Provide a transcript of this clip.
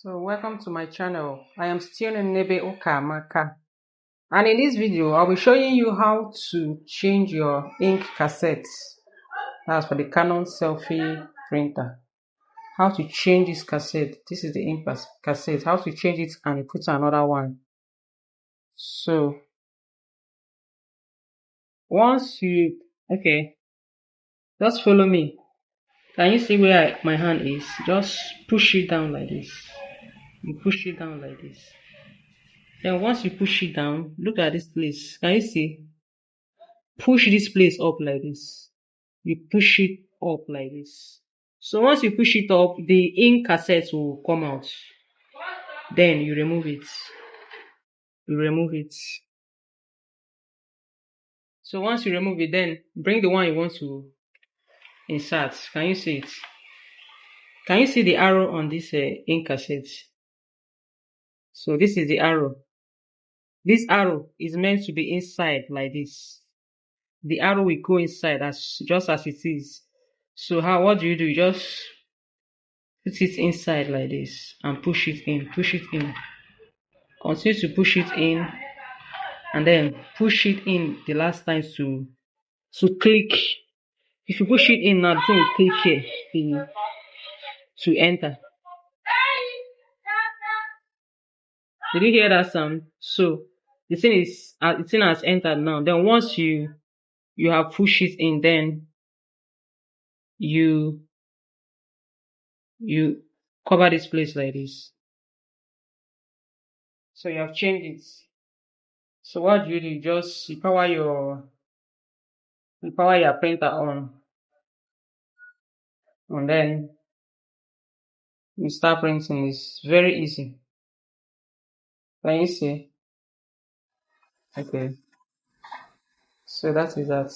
So welcome to my channel. I am still Nebe Okamaka, and in this video I'll be showing you how to change your ink cassette. That's for the Canon Selphy printer. How to change this cassette. This is the ink cassette. How to change it and put another one. So once you just follow me. Can you see where my hand is? Just push it down like this. You push it down like this. Then once you push it down, look at this place. Can you see? Push this place up like this. You push it up like this. So once you push it up, the ink cassette will come out. Then you remove it. You remove it. So once you remove it, then bring the one you want to insert. Can you see it? Can you see the arrow on this ink cassette? So this is the arrow. This arrow is meant to be inside like this. The arrow will go inside just as it is. So what do? You just put it inside like this and push it in. Continue to push it in and then push it in the last time to click. If you push it in now, the thing will click here to enter. Did you hear that sound? So the thing has entered now. Then once you have pushed it in, then you cover this place like this. So you have changed it. So what do? You just power your printer on, and then you start printing. It's very easy. Can you see? Okay. So that is that.